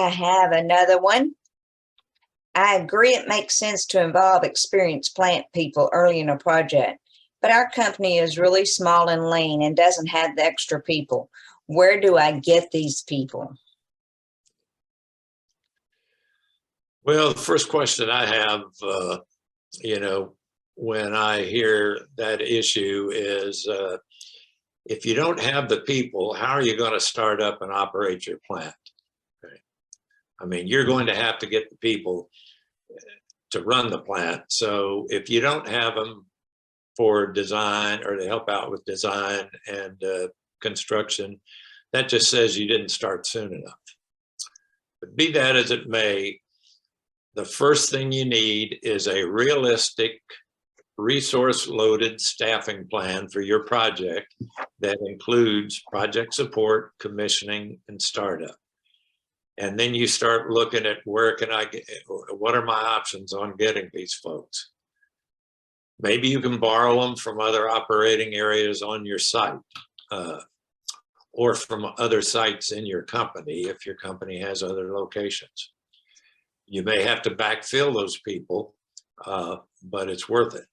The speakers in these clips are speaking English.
I have another one. I agree it makes sense to involve experienced plant people early in a project, but our company is really small and lean and doesn't have the extra people. Where do I get these people? Well, the first question I have, when I hear that issue is, if you don't have the people, how are you going to start up and operate your plant? Okay. I mean, you're going to have to get the people to run the plant. So if you don't have them for design or to help out with design and construction, that just says you didn't start soon enough. But be that as it may, the first thing you need is a realistic, resource-loaded staffing plan for your project that includes project support, commissioning, and startup. And then you start looking at where can I get, what are my options on getting these folks? Maybe you can borrow them from other operating areas on your site, or from other sites in your company if your company has other locations. You may have to backfill those people, but it's worth it.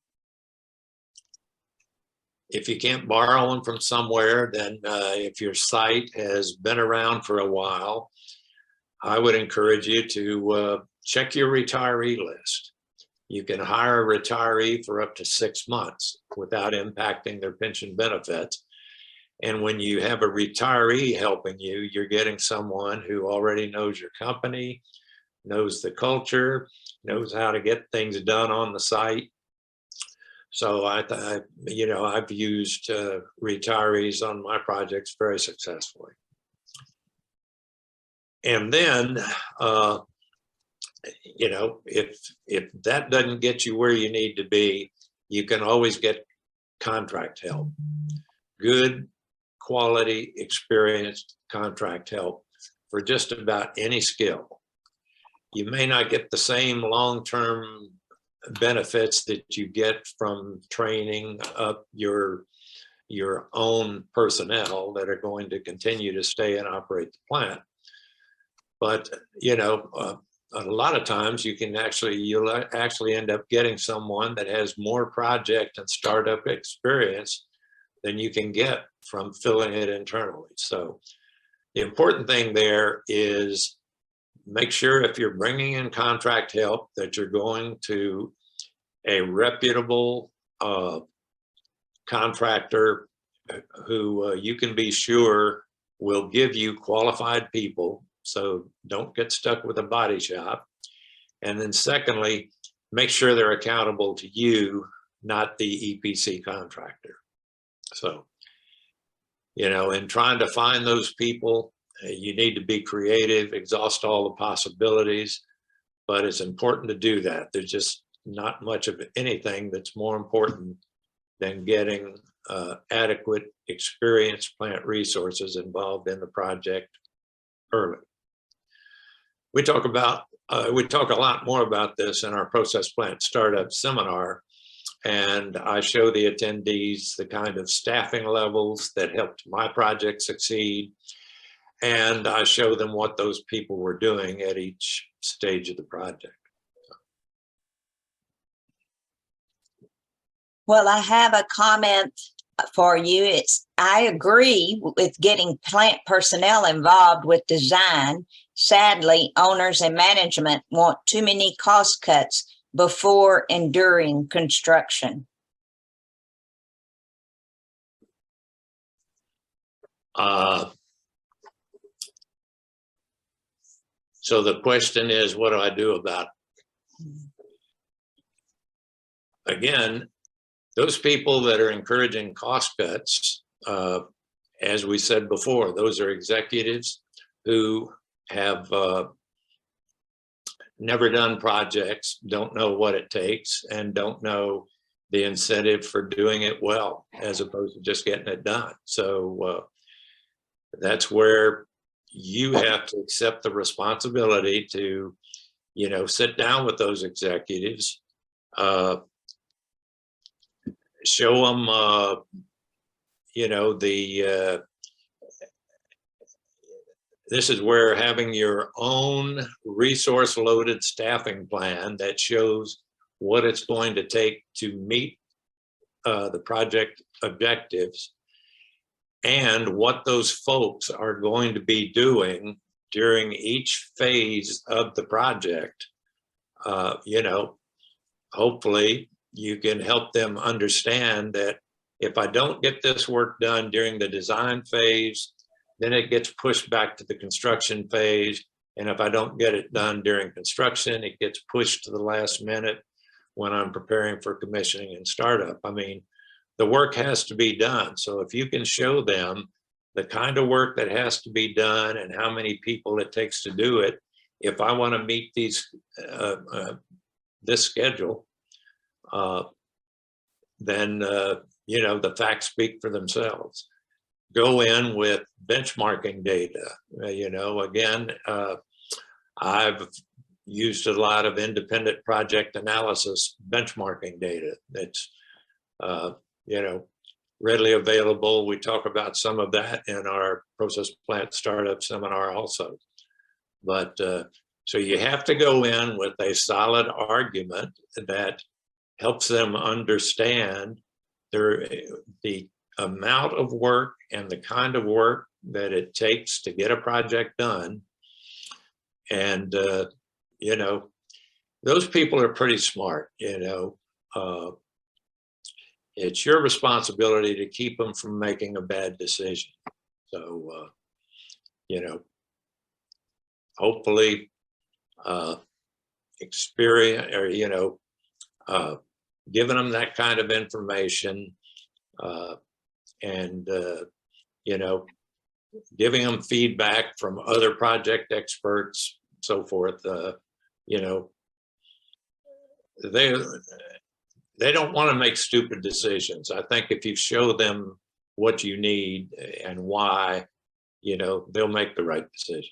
If you can't borrow them from somewhere, then if your site has been around for a while, I would encourage you to check your retiree list. You can hire a retiree for up to 6 months without impacting their pension benefits. And when you have a retiree helping you, you're getting someone who already knows your company, knows the culture, knows how to get things done on the site. So I've used retirees on my projects very successfully. And then, if that doesn't get you where you need to be, you can always get contract help. Good quality, experienced contract help for just about any skill. You may not get the same long-term benefits that you get from training up your own personnel that are going to continue to stay and operate the plant. But, a lot of times you'll actually end up getting someone that has more project and startup experience than you can get from filling it internally. So the important thing there is make sure if you're bringing in contract help that you're going to a reputable contractor who you can be sure will give you qualified people. So don't get stuck with a body shop. And then secondly, make sure they're accountable to you, not the EPC contractor. So, in trying to find those people, you need to be creative, exhaust all the possibilities, but it's important to do that. There's just not much of anything that's more important than getting adequate, experienced plant resources involved in the project early. We talk a lot more about this in our process plant startup seminar, and I show the attendees the kind of staffing levels that helped my project succeed, and I show them what those people were doing at each stage of the project. Well, I have a comment for you. I agree with getting plant personnel involved with design. Sadly, owners and management want too many cost cuts before and during construction. So the question is, what do I do about it? Again, those people that are encouraging cost cuts, as we said before, those are executives who have never done projects, don't know what it takes, and don't know the incentive for doing it well, as opposed to just getting it done. So that's where you have to accept the responsibility to, sit down with those executives, show them, this is where having your own resource loaded staffing plan that shows what it's going to take to meet the project objectives and what those folks are going to be doing during each phase of the project. You know, hopefully you can help them understand that if I don't get this work done during the design phase, then it gets pushed back to the construction phase. And if I don't get it done during construction, it gets pushed to the last minute when I'm preparing for commissioning and startup. I mean, the work has to be done. So if you can show them the kind of work that has to be done and how many people it takes to do it, if I want to meet these this schedule, then you know, the facts speak for themselves. Go in with benchmarking data. You know, again, I've used a lot of independent project analysis benchmarking data that's you know, readily available. We talk about some of that in our process plant startup seminar also. But so you have to go in with a solid argument that helps them understand the amount of work and the kind of work that it takes to get a project done. And, you know, those people are pretty smart, you know. It's your responsibility to keep them from making a bad decision. So, you know, hopefully experience, or, you know, giving them that kind of information and, you know, giving them feedback from other project experts, so forth, you know, they don't want to make stupid decisions. I think if you show them what you need and why, you know, they'll make the right decision.